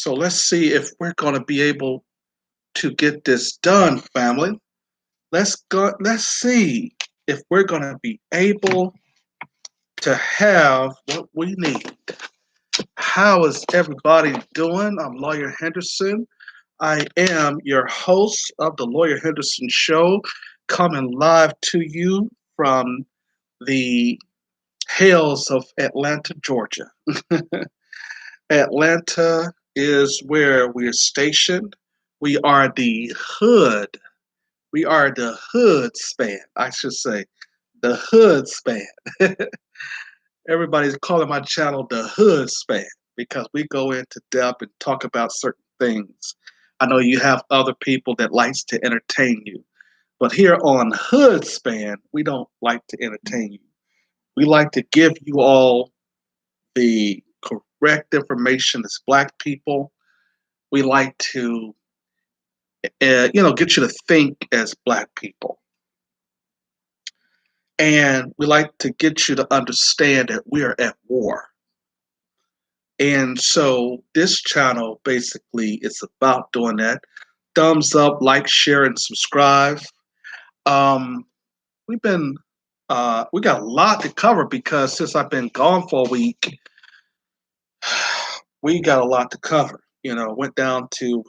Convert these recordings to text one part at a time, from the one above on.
So let's see if we're going to be able to get this done, family. Let's go. Let's see if we're going to be able to have what we need. How is everybody doing? I'm Lawyer Henderson. I am your host of the Lawyer Henderson Show, coming live to you from the hills of Atlanta, Georgia. Atlanta is where we're stationed. We are the hood. We are the hood span, I should say. The hood span. Everybody's calling my channel the hood span because we go into depth and talk about certain things. I know you have other people that likes to entertain you, but here on Hood Span, we don't like to entertain you. We like to give you all the correct information as Black people. We like to, get you to think as Black people. And we like to get you to understand that we are at war. And so this channel basically is about doing that. Thumbs up, like, share, and subscribe. Um, we got a lot to cover because since I've been gone for a week, we got a lot to cover. Went down to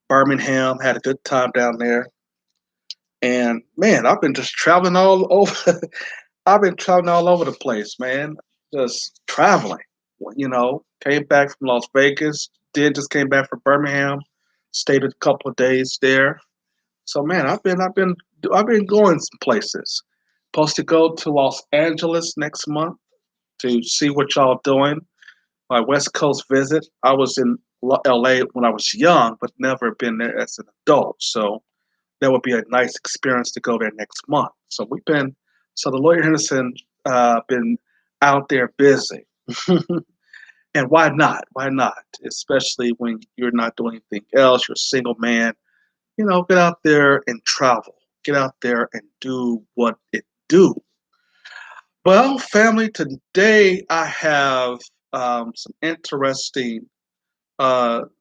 Birmingham, had a good time down there. And man, I've been just traveling all over. I've been traveling all over the place, man. Just traveling. Came back from Las Vegas. Then just came back from Birmingham. Stayed a couple of days there. So man, I've been going some places. Supposed to go to Los Angeles next month to see what y'all doing. My West Coast visit. I was in LA when I was young, but never been there as an adult. So that would be a nice experience to go there next month. So the Lawyer Henderson been out there busy. And why not? Why not? Especially when you're not doing anything else, you're a single man. Get out there and travel. Get out there and do what it do. Well, family, today I have some interesting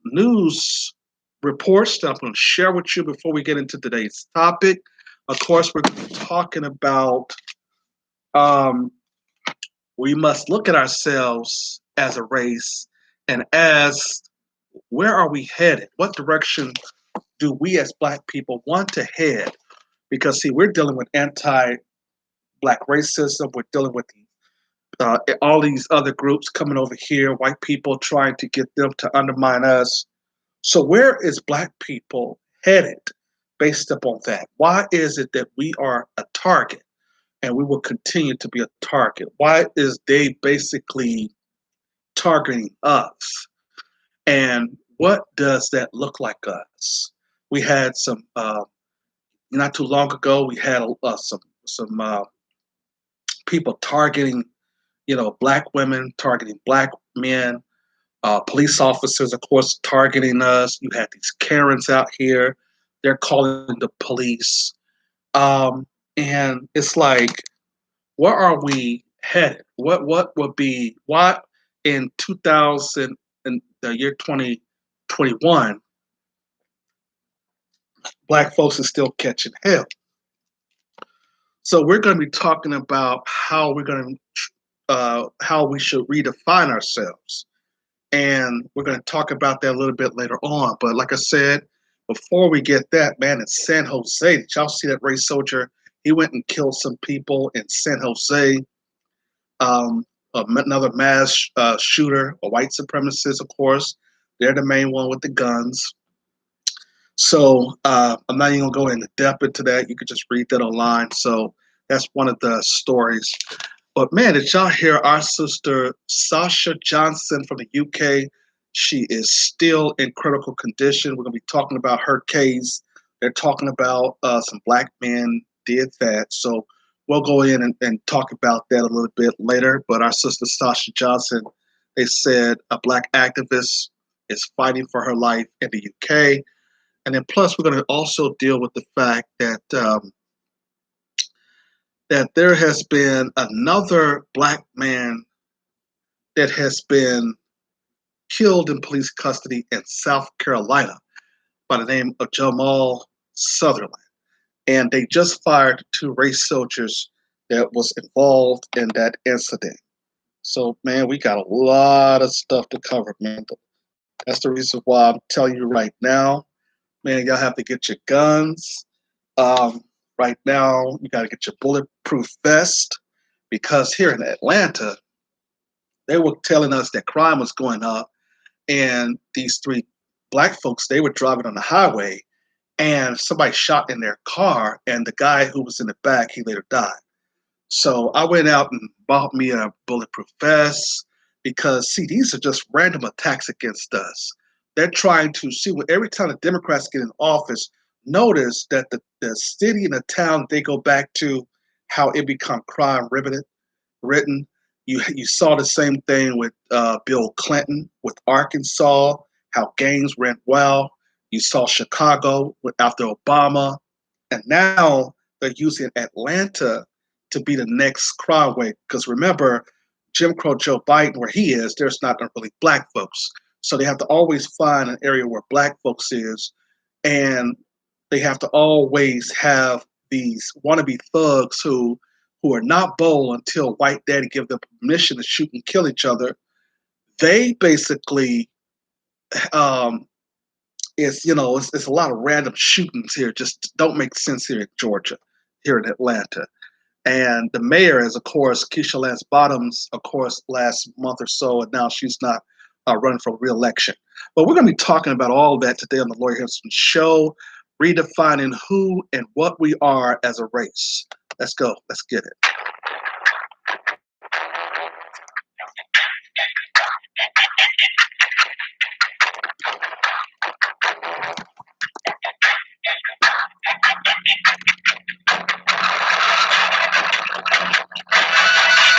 news reports that I'm going to share with you before we get into today's topic. Of course, we're going to be talking about um, we must look at ourselves as a race and as where are we headed? What direction do we as Black people want to head? Because, see, we're dealing with anti Black racism, we're dealing with all these other groups coming over here, white people trying to get them to undermine us. So where is Black people headed based upon that? Why is it that we are a target and we will continue to be a target? Why is they basically targeting us? And what does that look like us? We had some, not too long ago, we had some people targeting, Black women, targeting Black men, police officers, of course, targeting us. You had these Karens out here. They're calling the police. And it's like, where are we headed? What would be, what in 2000, in the year 2021, Black folks are still catching hell. So we're going to be talking about how we're going to, how we should redefine ourselves. And we're going to talk about that a little bit later on. But like I said, before we get that, man, in San Jose, did y'all see that race soldier? He went and killed some people in San Jose. Um, Another mass shooter, a white supremacist, of course. They're the main one with the guns. So I'm not even going to go into depth into that. You could just read that online. So that's one of the stories. But man, did y'all hear our sister Sasha Johnson from the UK? She is still in critical condition. We're going to be talking about her case. They're talking about some Black men did that. So we'll go in and talk about that a little bit later. But our sister Sasha Johnson, they said a Black activist is fighting for her life in the UK. And then plus, we're going to also deal with the fact that that there has been another Black man that has been killed in police custody in South Carolina by the name of Jamal Sutherland. And they just fired two race soldiers that was involved in that incident. So, man, we got a lot of stuff to cover, man. That's the reason why I'm telling you right now, man, y'all have to get your guns. Right now, you got to get your bulletproof vest because here in Atlanta, they were telling us that crime was going up, and these three black folks, they were driving on the highway, and somebody shot in their car, and the guy who was in the back, he later died. So I went out and bought me a bulletproof vest because, see, these are just random attacks against us. They're trying to see what every time the Democrats get in office, notice that the city and the town they go back to, how it become crime written. You saw the same thing with Bill Clinton with Arkansas, how gangs ran wild. You saw Chicago after Obama, and now they're using Atlanta to be the next crime wave. Because remember, Jim Crow Joe Biden, where he is, there's not really black folks, so they have to always find an area where black folks is, and they have to always have these wannabe thugs who are not bold until white daddy give them permission to shoot and kill each other. They basically, it's a lot of random shootings here. Just don't make sense here in Georgia, here in Atlanta. And the mayor is, of course, Keisha Lance Bottoms, of course, last month or so, and now she's not running for re-election. But we're going to be talking about all that today on the Lori Henderson Show, redefining who and what we are as a race. Let's go. Let's get it.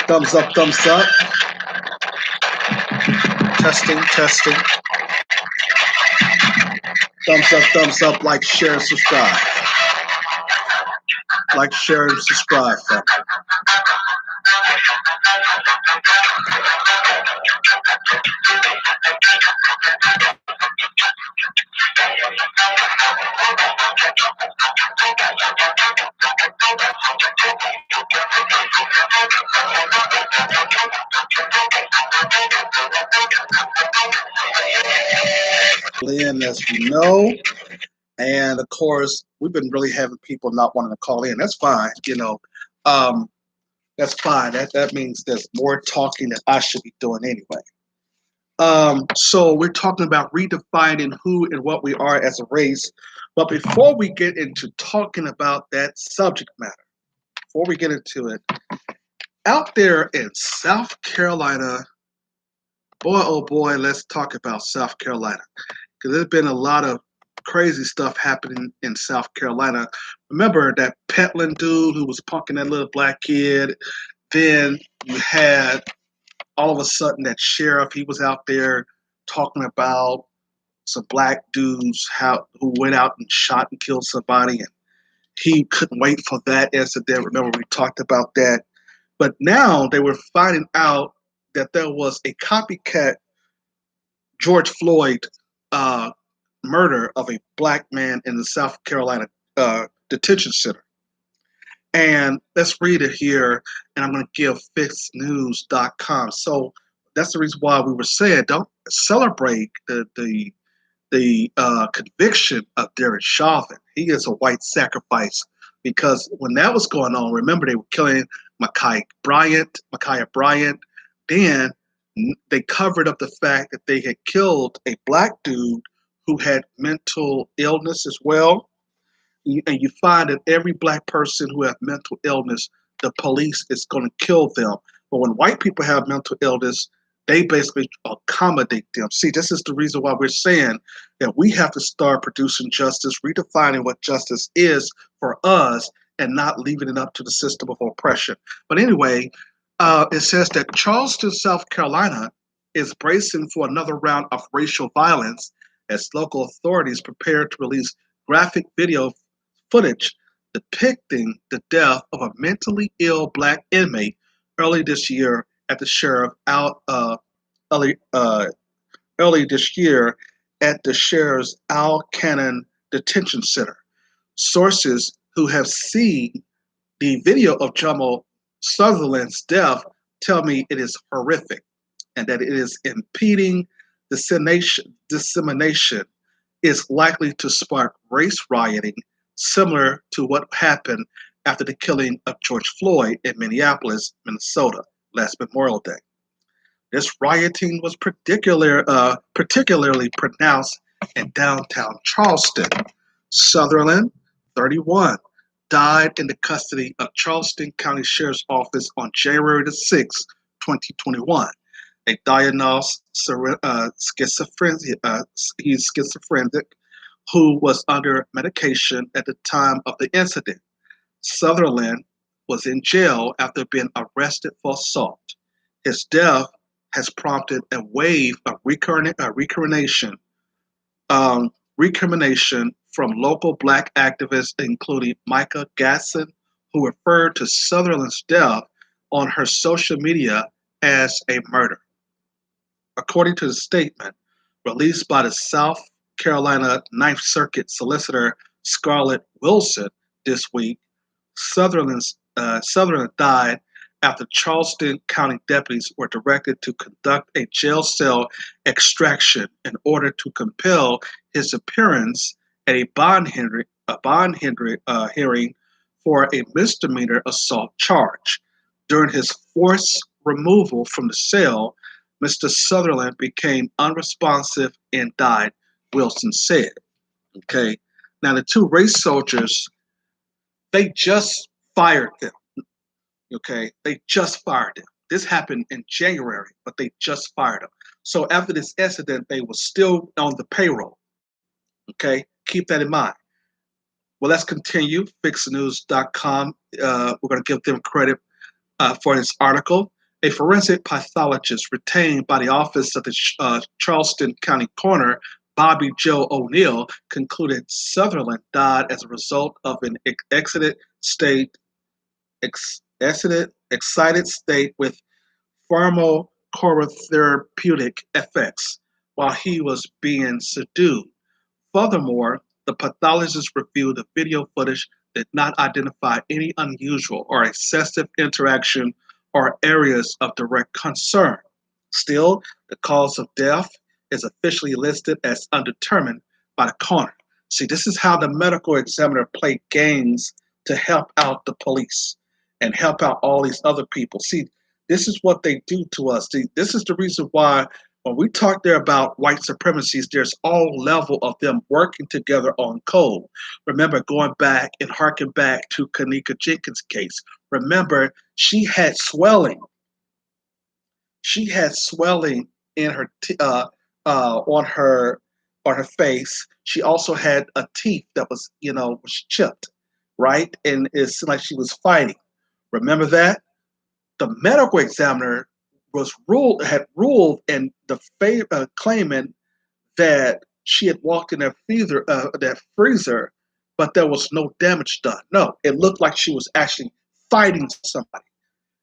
Thumbs up, thumbs up. Testing, testing. Thumbs up, like, share, and subscribe. Like, share, and subscribe, family. In, as we know, and of course, we've been really having people not wanting to call in. That's fine, that's fine. That means there's more talking that I should be doing anyway. So we're talking about redefining who and what we are as a race. But before we get into talking about that subject matter, before we get into it, out there in South Carolina, boy, oh boy, let's talk about South Carolina. Because there's been a lot of crazy stuff happening in South Carolina. Remember that Petland dude who was punking that little black kid? Then you had all of a sudden that sheriff, he was out there talking about some black dudes who went out and shot and killed somebody, and he couldn't wait for that incident. Remember, we talked about that. But now they were finding out that there was a copycat George Floyd murder of a black man in the South Carolina detention center. And let's read it here, and I'm going to give fixnews.com. So that's the reason why we were saying don't celebrate the conviction of Derek Chauvin. He is a white sacrifice because when that was going on, remember they were killing Ma'Khia Bryant. Then they covered up the fact that they had killed a black dude who had mental illness as well. And you find that every black person who has mental illness, the police is going to kill them. But when white people have mental illness, they basically accommodate them. See, this is the reason why we're saying that we have to start producing justice, redefining what justice is for us, and not leaving it up to the system of oppression. But anyway, it says that Charleston, South Carolina is bracing for another round of racial violence as local authorities prepare to release graphic video footage depicting the death of a mentally ill black inmate early this year at the sheriff early this year at the sheriff's Al Cannon Detention Center. Sources who have seen the video of Jamal Sutherland's death tell me it is horrific and that it is impeding dissemination is likely to spark race rioting similar to what happened after the killing of George Floyd in Minneapolis, Minnesota last Memorial Day. This rioting was particularly pronounced in downtown Charleston. Sutherland, 31, died in the custody of Charleston County Sheriff's Office on January the 6th, 2021. A diagnosed schizophrenia, he's schizophrenic, who was under medication at the time of the incident. Sutherland was in jail after being arrested for assault. His death has prompted a wave of recrimination from local black activists, including Micah Gasson, who referred to Sutherland's death on her social media as a murder. According to the statement released by the South Carolina Ninth Circuit solicitor Scarlett Wilson this week, Sutherland died after Charleston County deputies were directed to conduct a jail cell extraction in order to compel his appearance at a bond hearing for a misdemeanor assault charge. During his forced removal from the cell, Mr. Sutherland became unresponsive and died, Wilson said. Okay. Now, the two race soldiers, they just fired them. Okay. They just fired them. This happened in January, but they just fired them. So after this incident, they were still on the payroll. Okay. Keep that in mind. Well, let's continue. FixNews.com. We're going to give them credit for this article. A forensic pathologist retained by the office of the Charleston County Coroner, Bobby Joe O'Neill, concluded Sutherland died as a result of an excited state with pharmacotherapeutic effects while he was being subdued. Furthermore, the pathologist reviewed the video footage did not identify any unusual or excessive interaction or areas of direct concern. Still, the cause of death is officially listed as undetermined by the coroner. See, this is how the medical examiner played games to help out the police and help out all these other people. See, this is what they do to us. See, this is the reason why when we talk there about white supremacies, there's all level of them working together on code. Remember, going back and harking back to Kanika Jenkins' case. Remember, she had swelling. She had swelling in her on her face. She also had a teeth that was was chipped, right? And it's like she was fighting. Remember that? The medical examiner had ruled in the favor, claiming that she had walked in that freezer, but there was no damage done. No, it looked like she was actually fighting somebody,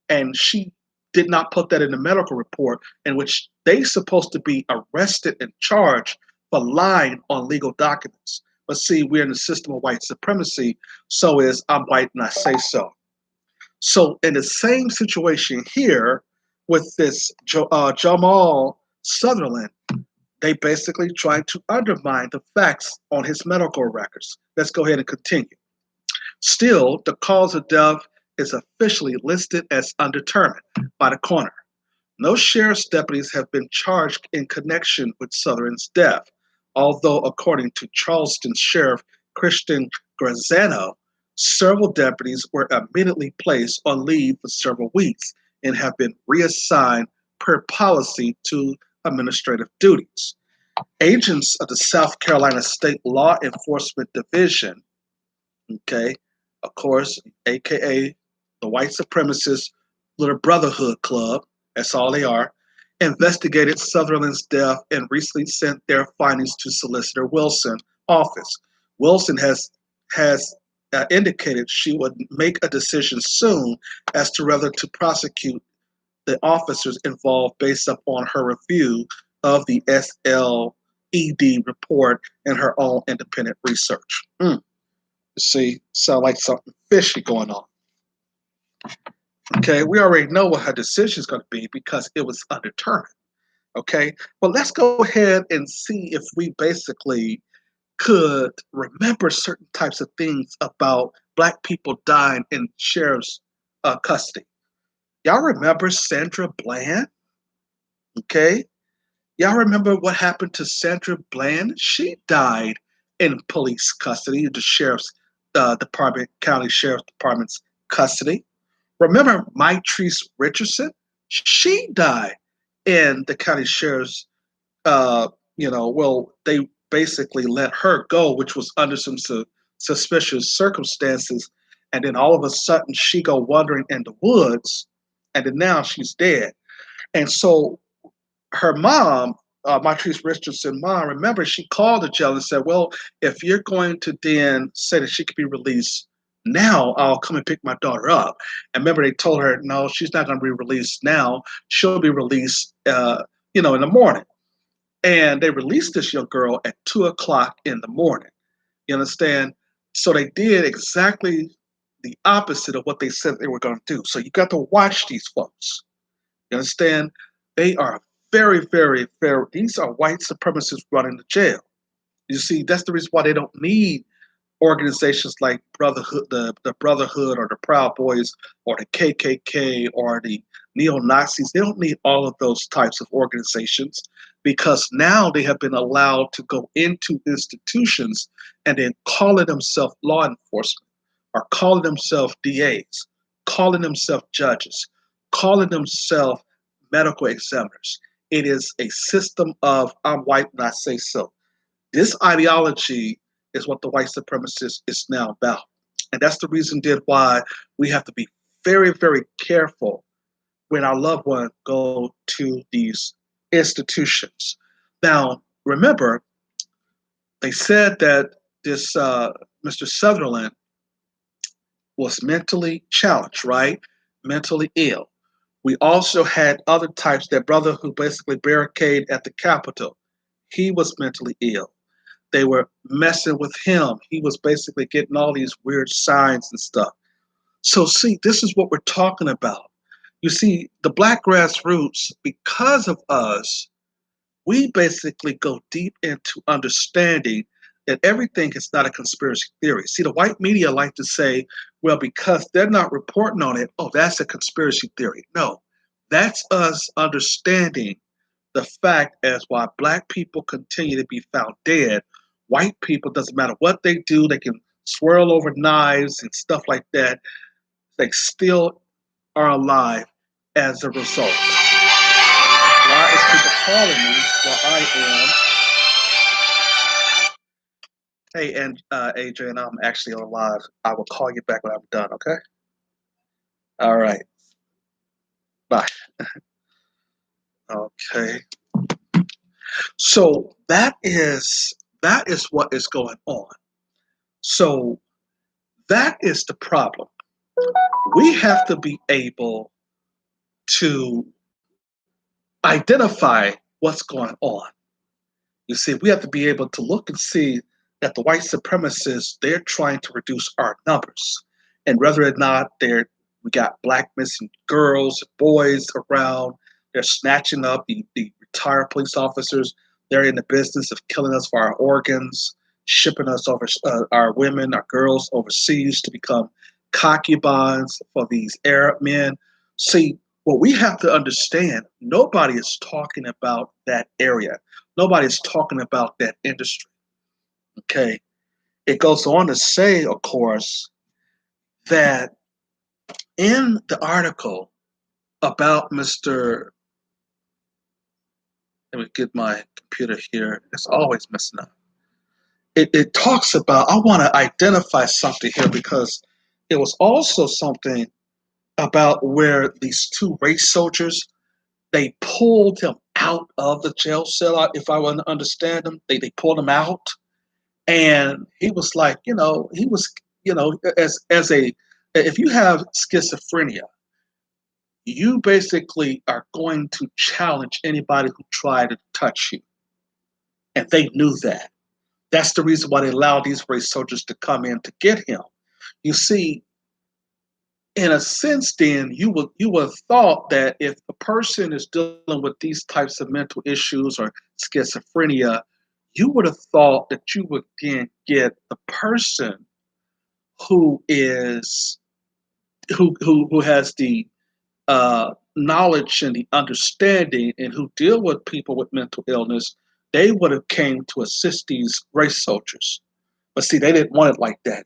and she did not put that in the medical report, in which they supposed to be arrested and charged for lying on legal documents. But see, we're in the system of white supremacy, so is I'm white and I say so. So in the same situation here with this Jamal Sutherland, they basically trying to undermine the facts on his medical records. Let's go ahead and continue. Still, the cause of death is officially listed as undetermined by the coroner. No sheriff's deputies have been charged in connection with Sutherland's death, although according to Charleston Sheriff Christian Graziano, several deputies were immediately placed on leave for several weeks and have been reassigned per policy to administrative duties. Agents of the South Carolina State Law Enforcement Division, okay, of course, aka the white supremacist little brotherhood club, that's all they are, investigated Sutherland's death and recently sent their findings to Solicitor Wilson's office. Wilson has indicated she would make a decision soon as to whether to prosecute the officers involved based upon her review of the SLED report in her own independent research. See, sound like something fishy going on. Okay, we already know what her decision is going to be because it was undetermined. Okay, but let's go ahead and see if we basically could remember certain types of things about Black people dying in sheriff's custody. Y'all remember Sandra Bland? Okay, y'all remember what happened to Sandra Bland? She died in police custody, the sheriff's department, county sheriff's department's custody. Remember Mitrice Richardson? She died in the county sheriff's, they basically let her go, which was under some suspicious circumstances. And then all of a sudden she go wandering in the woods, and then now she's dead. And so her mom, Mitrice Richardson mom, remember she called the jail and said, well, if you're going to then say that she could be released now, I'll come and pick my daughter up. And remember they told her, no, she's not going to be released now. She'll be released, in the morning. And they released this young girl at 2:00 in the morning. You understand? So they did exactly the opposite of what they said they were going to do. So you got to watch these folks. You understand? They are very, very, very, these are white supremacists running the jail. You see, that's the reason why they don't need organizations like Brotherhood, the Brotherhood or the Proud Boys or the KKK or the neo-Nazis. They don't need all of those types of organizations because now they have been allowed to go into institutions and then calling themselves law enforcement or calling themselves DAs, calling themselves judges, calling themselves medical examiners. It is a system of I'm white and I say so. This ideology is what the white supremacist is now about. And that's the reason why we have to be very, very careful when our loved ones go to these institutions. Now, remember, they said that this Mr. Sutherland was mentally challenged, right? Mentally ill. We also had other types, that brother who basically barricaded at the Capitol. He was mentally ill. They were messing with him. He was basically getting all these weird signs and stuff. So see, this is what we're talking about. You see, the Black grassroots, because of us, we basically go deep into understanding that everything is not a conspiracy theory. See, the white media like to say, well, because they're not reporting on it, oh, that's a conspiracy theory. No, that's us understanding the fact as why Black people continue to be found dead. White people, doesn't matter what they do, they can swirl over knives and stuff like that. They still are alive as a result. Why is people calling me while I am? Hey, and Adrian, I'm actually alive. I will call you back when I'm done, okay? All right. Bye. Okay. So that is what is going on. So that is the problem. We have to be able to identify what's going on. You see, we have to be able to look and see that the white supremacists, they're trying to reduce our numbers. And whether or not we got Black missing girls, boys around, they're snatching up the retired police officers. They're in the business of killing us for our organs, shipping us over, our women, our girls overseas to become concubines for these Arab men. See, what we have to understand, nobody is talking about that area. Nobody's talking about that industry. Okay. It goes on to say, of course, that in the article about Mr. Let me get my computer here. It's always messing up. It talks about, I want to identify something here because it was also something about where these two race soldiers, they pulled him out of the jail cell. If I want to understand them, they pulled him out. And he was like, he was, as a, if you have schizophrenia, you basically are going to challenge anybody who tried to touch you. And they knew that. That's the reason why they allowed these race soldiers to come in to get him. You see, in a sense, then you would have thought that if a person is dealing with these types of mental issues or schizophrenia, you would have thought that you would then get the person who is who has the knowledge and the understanding and who deal with people with mental illness. They would have came to assist these race soldiers. But see, they didn't want it like that.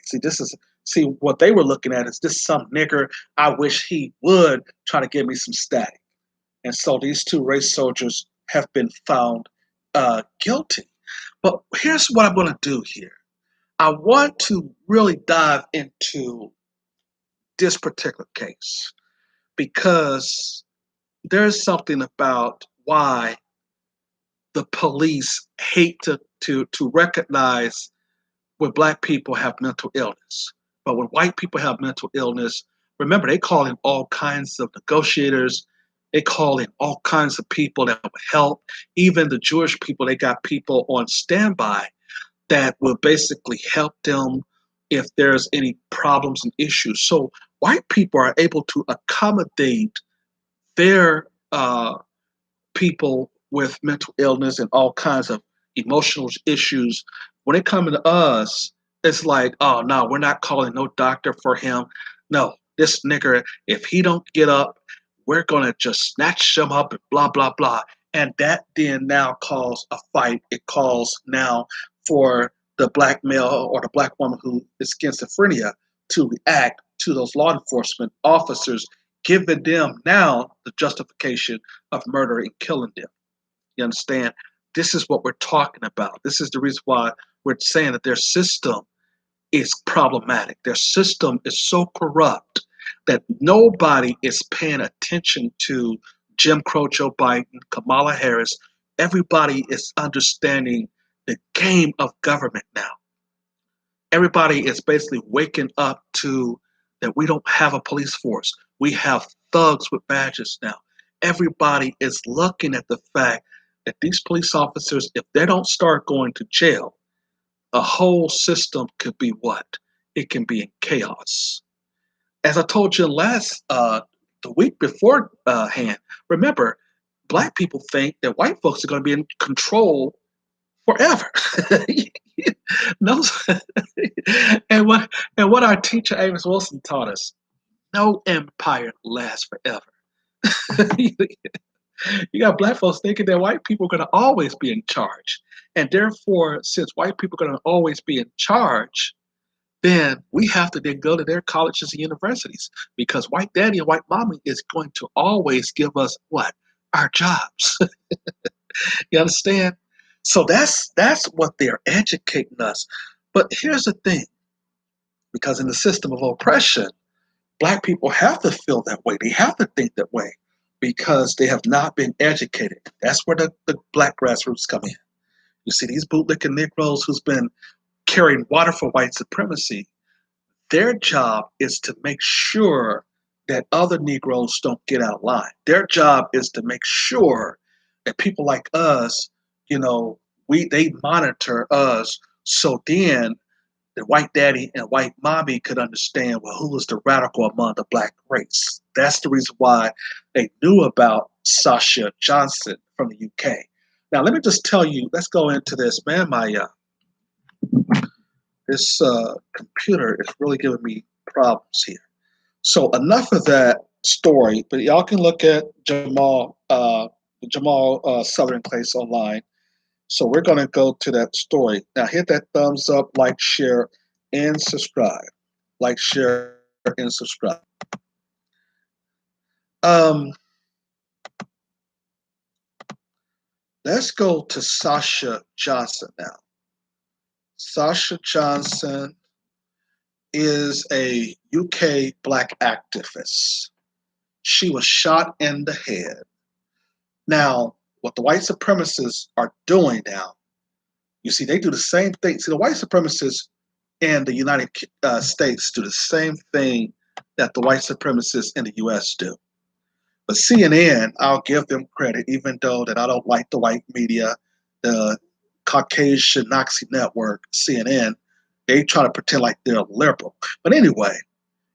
See what they were looking at is this some nigger. I wish he would try to give me some static. And so these two race soldiers have been found guilty. But here's what I'm going to do here. I want to really dive into this particular case because there's something about why the police hate to recognize when black people have mental illness. But when white people have mental illness, remember they call in all kinds of negotiators. They call in all kinds of people that will help. Even the Jewish people, they got people on standby that will basically help them if there's any problems and issues. So white people are able to accommodate their people with mental illness and all kinds of emotional issues. When it comes to us, it's like, oh no, we're not calling no doctor for him. No, this nigger, if he don't get up, we're gonna just snatch him up and blah blah blah. And that then now calls a fight. It calls now for the black male or the black woman who is schizophrenia to react to those law enforcement officers, giving them now the justification of murder and killing them. You understand? This is what we're talking about. This is the reason why we're saying that their system is problematic. Their system is so corrupt that nobody is paying attention to Jim Crow, Joe Biden, Kamala Harris. Everybody is understanding the game of government now. Everybody is basically waking up to that we don't have a police force. We have thugs with badges now. Everybody is looking at the fact that these police officers, if they don't start going to jail, a whole system could be what? It can be in chaos. As I told you the week before hand, remember, black people think that white folks are going to be in control forever. No, and what our teacher Amos Wilson taught us: no empire lasts forever. You got black folks thinking that white people are going to always be in charge, and therefore, since white people are going to always be in charge, then we have to then go to their colleges and universities because white daddy and white mommy is going to always give us what? Our jobs. You understand? So that's what they're educating us. But here's the thing, because in the system of oppression, black people have to feel that way. They have to think that way because they have not been educated. That's where the black grassroots come in. You see, these bootlicking Negroes who's been carrying water for white supremacy, their job is to make sure that other Negroes don't get out of line. Their job is to make sure that people like us, you know, they monitor us so then the white daddy and white mommy could understand, well, who was the radical among the black race. That's the reason why they knew about Sasha Johnson from the UK. Now, let me just tell you, let's go into this. Man, this computer is really giving me problems here. So enough of that story, but y'all can look at Jamal Southern Place online. So we're going to go to that story. Now hit that thumbs up, like, share, and subscribe. Like, share, and subscribe. Let's go to Sasha Johnson now. Sasha Johnson is a UK black activist. She was shot in the head. Now, what the white supremacists are doing now, you see, they do the same thing. See, the white supremacists in the United States do the same thing that the white supremacists in the US do. But CNN, I'll give them credit, even though that I don't like the white media, the Caucasian Nazi network, CNN. They try to pretend like they're liberal. But anyway,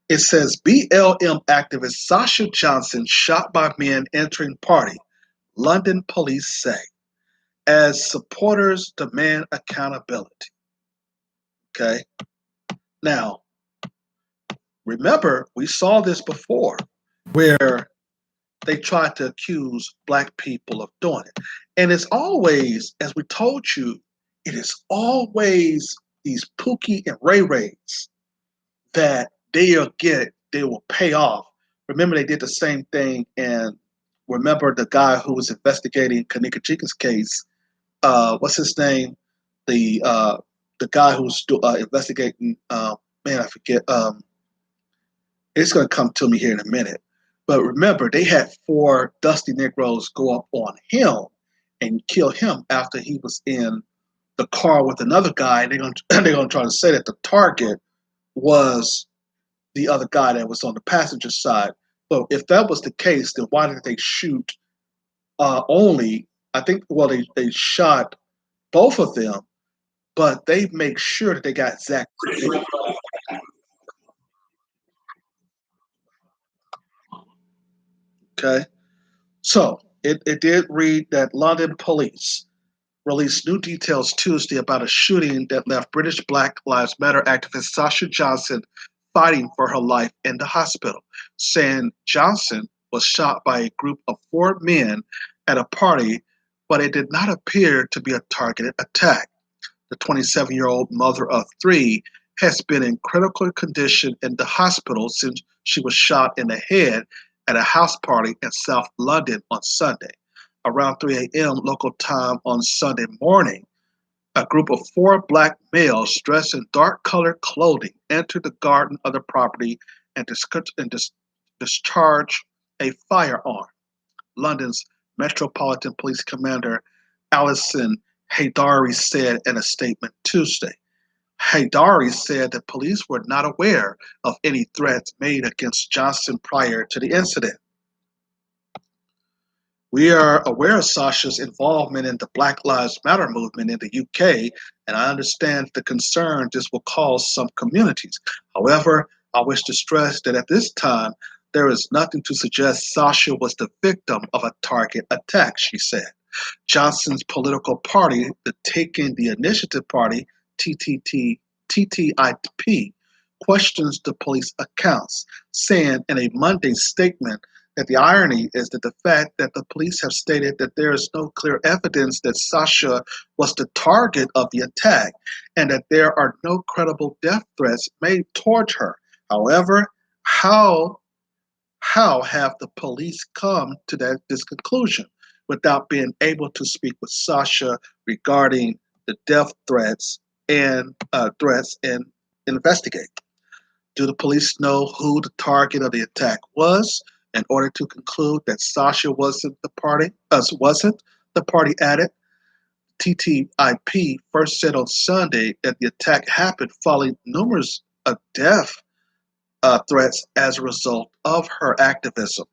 it says BLM activist Sasha Johnson shot by men entering party. London police say, as supporters demand accountability. Okay. Now, remember, we saw this before where they tried to accuse black people of doing it. And it's always, as we told you, it is always these Pookie and Ray Rays that they will pay off. Remember, they did the same thing, and remember the guy who was investigating Kanika Jenkins' case. What's his name? The guy who's investigating. Man, I forget. It's going to come to me here in a minute. But remember, they had four Dusty Negroes go up on him and kill him after he was in the car with another guy. And they're going to try to say that the target was the other guy that was on the passenger side. But if that was the case, then why did they shoot only? I think, well, they shot both of them, but they make sure that they got Zach. Okay. So it did read that London police released new details Tuesday about a shooting that left British Black Lives Matter activist Sasha Johnson fighting for her life in the hospital, saying Johnson was shot by a group of four men at a party, but it did not appear to be a targeted attack. The 27-year-old mother of three has been in critical condition in the hospital since she was shot in the head at a house party in South London on Sunday. Around 3 a.m. local time on Sunday morning, a group of four black males dressed in dark colored clothing entered the garden of the property and discharged a firearm. London's Metropolitan Police Commander Alison Haydari said in a statement Tuesday. Haydari said that police were not aware of any threats made against Johnson prior to the incident. We are aware of Sasha's involvement in the Black Lives Matter movement in the UK, and I understand the concern this will cause some communities. However, I wish to stress that at this time, there is nothing to suggest Sasha was the victim of a target attack, she said. Johnson's political party, the Taking the Initiative Party, TTIP, questions the police accounts, saying in a Monday statement that the irony is that the fact that the police have stated that there is no clear evidence that Sasha was the target of the attack and that there are no credible death threats made towards her. However, how have the police come to this conclusion without being able to speak with Sasha regarding the death threats and investigate? Do the police know who the target of the attack was in order to conclude that Sasha wasn't the party added? TTIP first said on Sunday that the attack happened following numerous death threats as a result of her activism.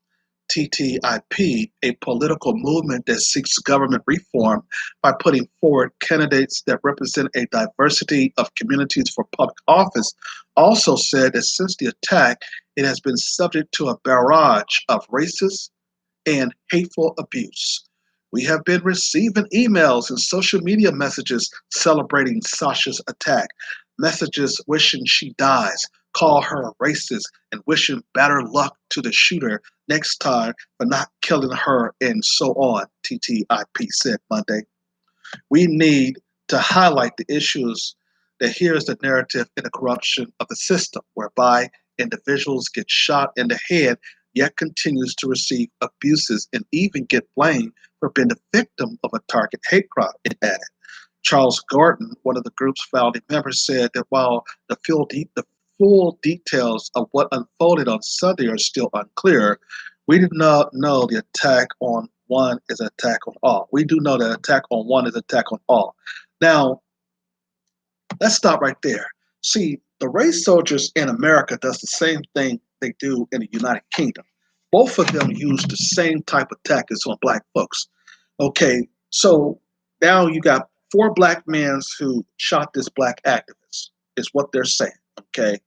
TTIP, a political movement that seeks government reform by putting forward candidates that represent a diversity of communities for public office, also said that since the attack, it has been subject to a barrage of racist and hateful abuse. We have been receiving emails and social media messages celebrating Sasha's attack, messages wishing she dies, call her a racist, and wishing better luck to the shooter next time for not killing her, and so on, TTIP said Monday. We need to highlight the issues that here's the narrative in the corruption of the system, whereby individuals get shot in the head yet continues to receive abuses and even get blamed for being the victim of a target hate crime, it added. Charles Gordon, one of the group's founding members, said that while the full details of what unfolded on Sunday are still unclear, we do not know the attack on one is an attack on all. We do know that attack on one is attack on all. Now, let's stop right there. See, the race soldiers in America does the same thing they do in the United Kingdom. both of them used the same type of tactics on black folks. Okay, so now you got four black men who shot this black activist, is what they're saying. Okay,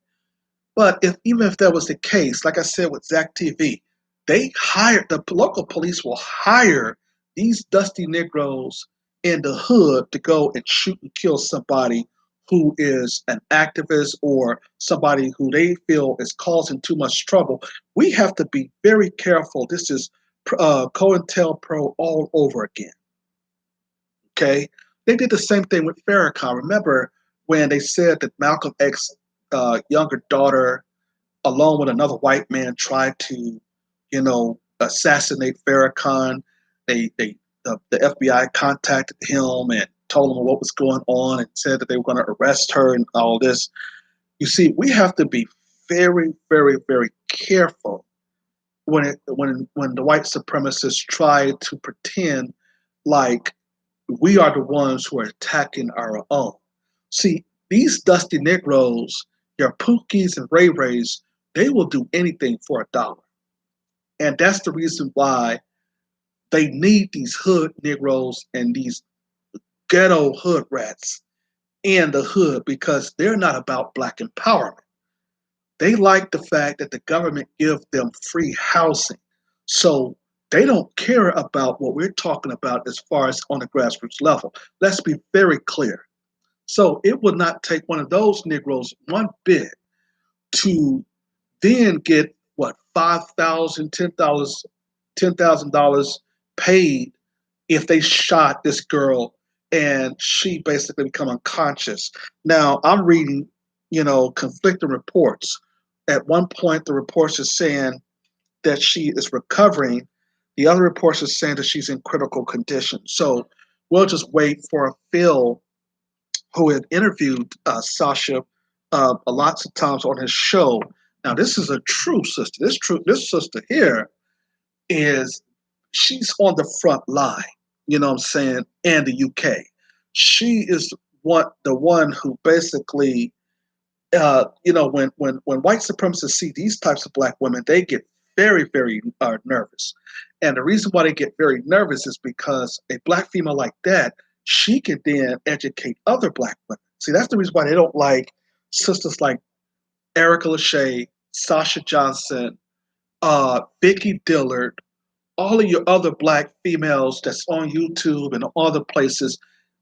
but even if that was the case, like I said with Zach TV, they hired the local police will hire these dusty Negroes in the hood to go and shoot and kill somebody who is an activist or somebody who they feel is causing too much trouble. We have to be very careful. This is COINTELPRO all over again. Okay, they did the same thing with Farrakhan. Remember when they said that Malcolm X's younger daughter along with another white man, tried to, assassinate Farrakhan. The FBI contacted him and told him what was going on and said that they were going to arrest her and all this. You see, we have to be very, very, very careful when the white supremacists try to pretend like we are the ones who are attacking our own. See, these dusty Negroes, your Pookies and Ray Rays, they will do anything for a dollar. And that's the reason why they need these hood Negroes and these ghetto hood rats in the hood because they're not about black empowerment. They like the fact that the government gives them free housing. So they don't care about what we're talking about as far as on the grassroots level. Let's be very clear. So it would not take one of those Negroes one bit to then get what $5,000, $10,000 paid if they shot this girl and she basically become unconscious. Now I'm reading, conflicting reports. At one point, the reports are saying that she is recovering. The other reports are saying that she's in critical condition. So we'll just wait for Phil, who had interviewed Sasha lots of times on his show. Now, this is a true sister. This sister here she's on the front line. You know what I'm saying? In the UK, she is the one who basically, when white supremacists see these types of black women, they get very, very nervous. And the reason why they get very nervous is because a black female like that, she can then educate other black women. See, that's the reason why they don't like sisters like Erica Lachey, Sasha Johnson, Vicky Dillard, all of your other black females that's on YouTube and other places.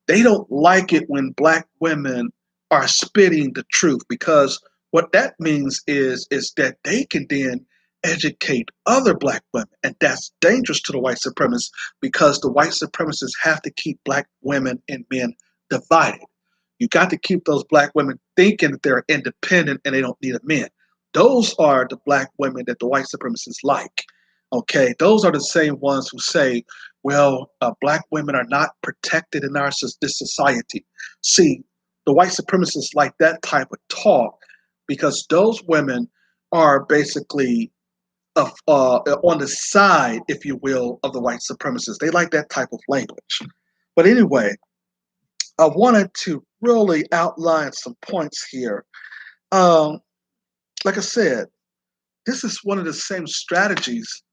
They don't like it when black women are spitting the truth because what that means is that they can then educate other black women, and that's dangerous to the white supremacists because the white supremacists have to keep black women and men divided. You got to keep those black women thinking that they're independent and they don't need a man. Those are the black women that the white supremacists like. Okay, those are the same ones who say, well, black women are not protected in this society. See, the white supremacists like that type of talk because those women are basically on the side, if you will, of the white supremacists. They like that type of language. But anyway, I wanted to really outline some points here. Like I said, this is one of the same strategies,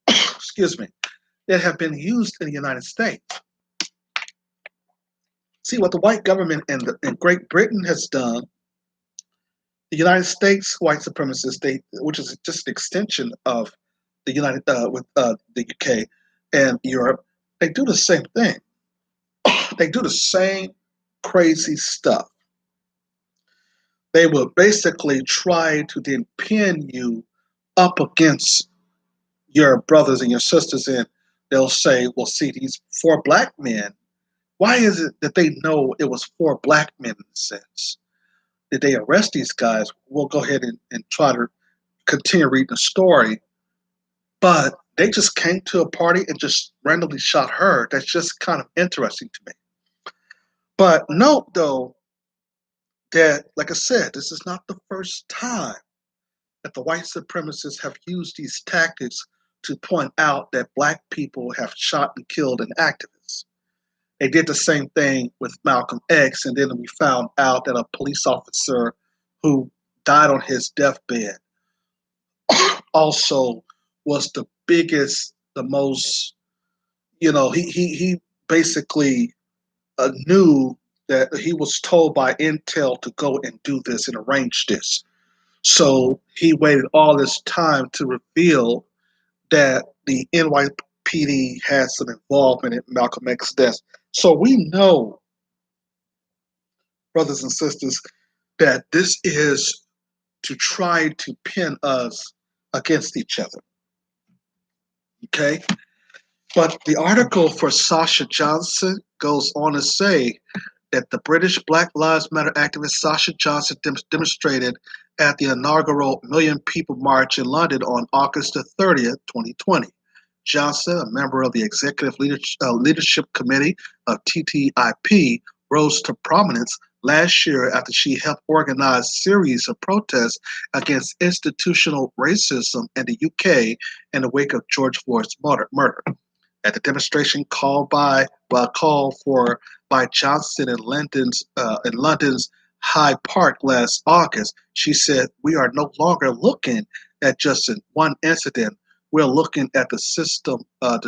excuse me, that have been used in the United States. See what the white government in Great Britain has done. The United States white supremacists, which is just an extension of the the UK and Europe, they do the same thing. They do the same crazy stuff. They will basically try to then pin you up against your brothers and your sisters, and they'll say, well, see, these four black men, why is it that they know it was four black men in a sense? Did they arrest these guys? We'll go ahead and try to continue reading the story. But they just came to a party and just randomly shot her. That's just kind of interesting to me. But note, though, that, like I said, this is not the first time that the white supremacists have used these tactics to point out that black people have shot and killed an activist. They did the same thing with Malcolm X, and then we found out that a police officer who died on his deathbed also was the biggest, the most, he basically knew that he was told by Intel to go and do this and arrange this. So he waited all this time to reveal that the NYPD had some involvement in Malcolm X's death. So we know, brothers and sisters, that this is to try to pin us against each other. Okay? But the article for Sasha Johnson goes on to say that the British Black Lives Matter activist Sasha Johnson demonstrated at the inaugural Million People March in London on August the 30th, 2020. Johnson, a member of the Executive Leadership Committee of TTIP, rose to prominence last year after she helped organize a series of protests against institutional racism in the UK in the wake of George Floyd's murder. At the demonstration called for by Johnson in London's Hyde Park last August, she said, "We are no longer looking at just one incident. We're looking at the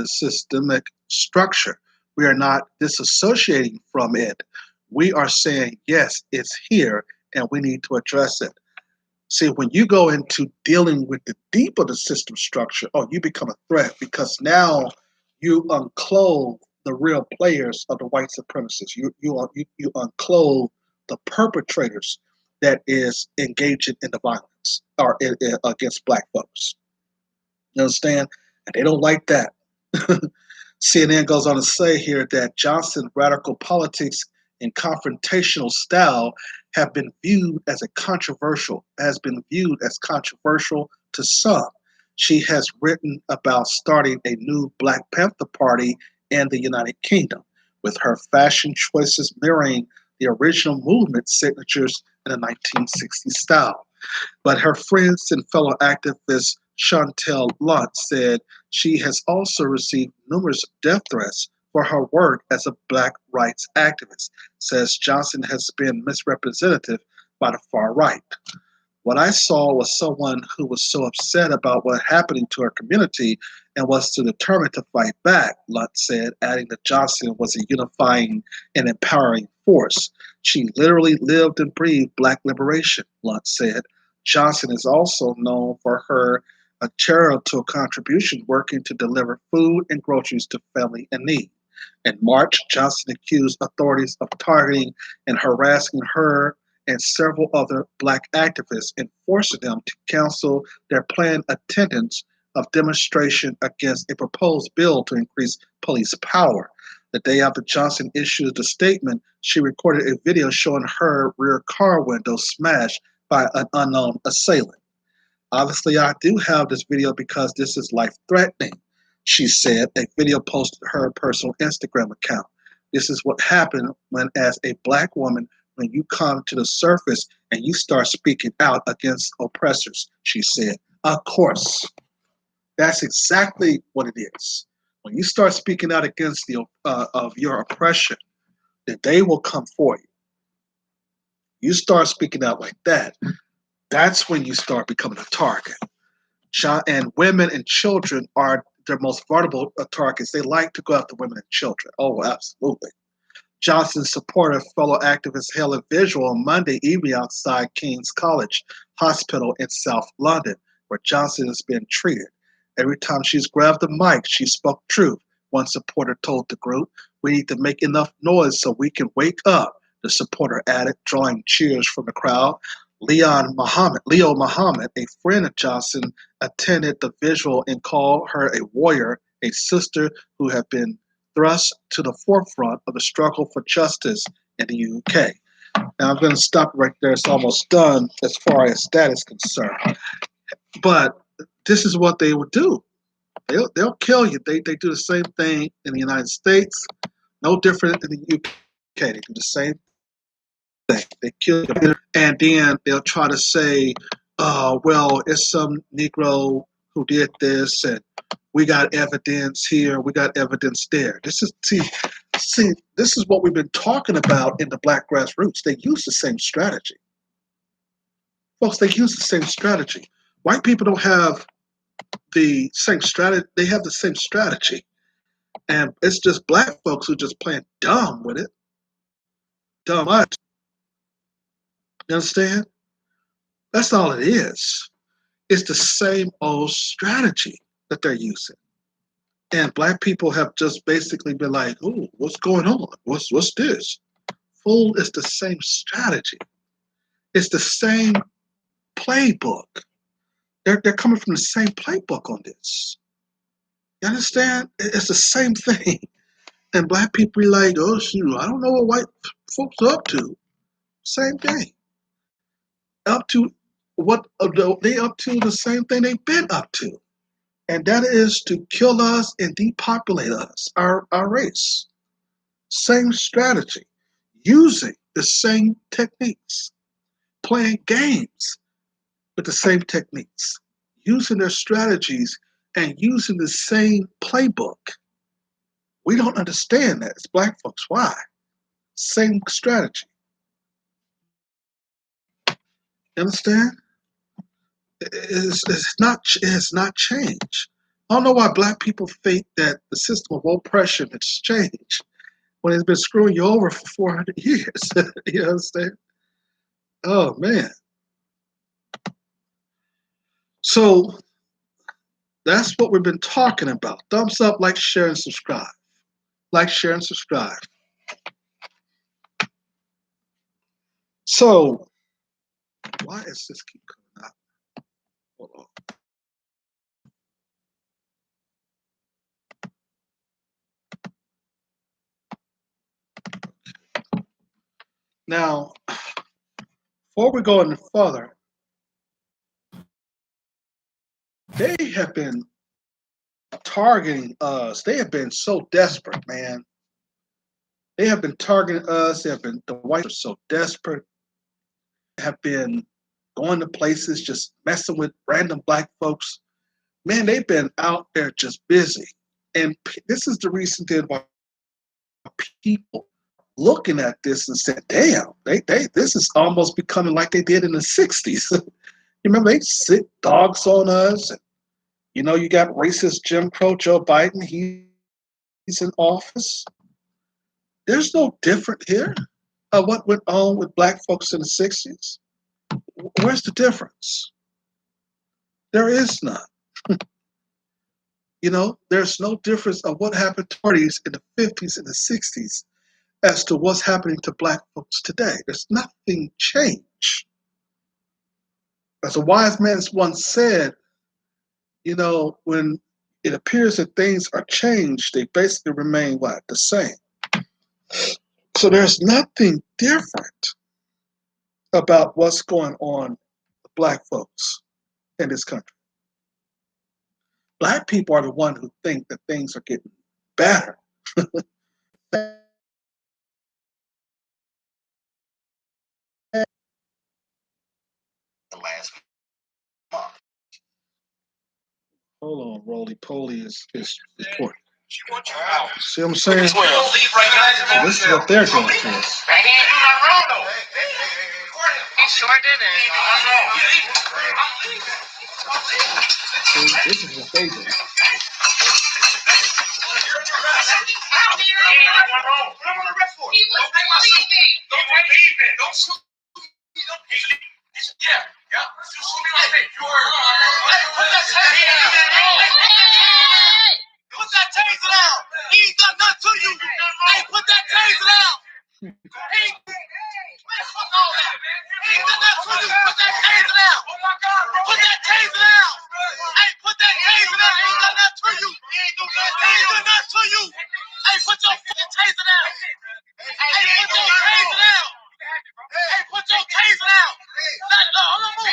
systemic structure. We are not disassociating from it. We are saying, yes, it's here, and we need to address it." See, when you go into dealing with the deep of the system structure, you become a threat because now you unclothe the real players of the white supremacists. You unclothe the perpetrators that is engaging in the violence or against black folks. You understand? And they don't like that. CNN goes on to say here that Johnson's radical politics and confrontational style has been viewed as controversial to some. She has written about starting a new Black Panther Party in the United Kingdom, with her fashion choices mirroring the original movement signatures in the 1960s style. But her friends and fellow activist Chantel Luntz said she has also received numerous death threats for her work as a black rights activist, says Johnson has been misrepresented by the far right. What I saw was someone who was so upset about what happening to her community and was so determined to fight back, Luntz said, adding that Johnson was a unifying and empowering force. She literally lived and breathed black liberation, Luntz said. Johnson is also known for her charitable contribution working to deliver food and groceries to families in need. In March, Johnson accused authorities of targeting and harassing her and several other black activists and forcing them to cancel their planned attendance of demonstration against a proposed bill to increase police power. The day after Johnson issued the statement, she recorded a video showing her rear car window smashed by an unknown assailant. "Obviously, I do have this video because this is life-threatening," she said, a video posted to her personal Instagram account. "This is what happened when, as a black woman, when you come to the surface and you start speaking out against oppressors," she said. Of course, that's exactly what it is. When you start speaking out against of your oppression, then they will come for you. You start speaking out like that, that's when you start becoming a target. And women and children are their most vulnerable targets. They like to go after women and children. Oh, absolutely. Johnson's supporter, fellow activist held a visual on Monday evening outside King's College Hospital in South London, where Johnson has been treated. "Every time she's grabbed the mic, she spoke truth," one supporter told the group. "We need to make enough noise so we can wake up," the supporter added, drawing cheers from the crowd. Leo Muhammad, a friend of Johnson, attended the visual and called her a warrior, a sister who had been thrust to the forefront of the struggle for justice in the UK. Now I'm going to stop right there. It's almost done as far as that is concerned. But this is what they would do. They'll kill you. They do the same thing in the United States, no different than the UK. They do the same thing. They kill you, and then they'll try to say, well, it's some Negro who did this, and we got evidence here, we got evidence there. This is what we've been talking about in the black grassroots. They use the same strategy. Folks, they use the same strategy. White people don't have the same strategy. They have the same strategy, and it's just black folks who just playing dumb with it. Dumb much. You understand? That's all it is. It's the same old strategy that they're using. And black people have just basically been like, "Oh, what's going on? What's this?" Fool, it's the same strategy. It's the same playbook. They're coming from the same playbook on this. You understand? It's the same thing. And black people be like, "Oh shoot, I don't know what white folks are up to." Same thing. Up to what they up to the same thing they've been up to. And that is to kill us and depopulate us, our race. Same strategy, using the same techniques, playing games with the same techniques, using their strategies and using the same playbook. We don't understand that as black folks. Why? Same strategy. You understand? It's not changed. I don't know why black people think that the system of oppression has changed when it's been screwing you over for 400 years. You understand? Oh, man. So that's what we've been talking about. Thumbs up, like, share, and subscribe. Like, share, and subscribe. So, why is this keep coming out? Hold on. Now, before we go any further, they have been targeting us. They have been so desperate, man. They have been targeting us. The whites are so desperate. They have been going to places, just messing with random black folks. Man, they've been out there just busy. And this is the reason why people looking at this and said, damn, this is almost becoming like they did in the 60s. You remember they sick dogs on us. And, you got racist Jim Crow Joe Biden. He's in office. There's no different here of what went on with black folks in the 60s. Where's the difference? There is none. There's no difference of what happened to parties in the 50s and the 60s as to what's happening to black folks today. There's nothing changed. As a wise man once said, when it appears that things are changed, they basically remain what? The same. So there's nothing different about what's going on with black folks in this country. Black people are the ones who think that things are getting better. The last month. Hold on, Roly Poly is recording. See what I'm saying? So this is what they're doing to us. He sure didn't. See, this is what they do. Put that taser down. He ain't done nothing to you. Hey, put that taser down. He ain't done nothing to you. Put that taser down. Put that taser down. Hey, put that taser down. He ain't done nothing to you. He ain't done nothing to you. Hey, put your fucking taser down. Hey, put your taser down. Hey, put your taser down. Hold on, move.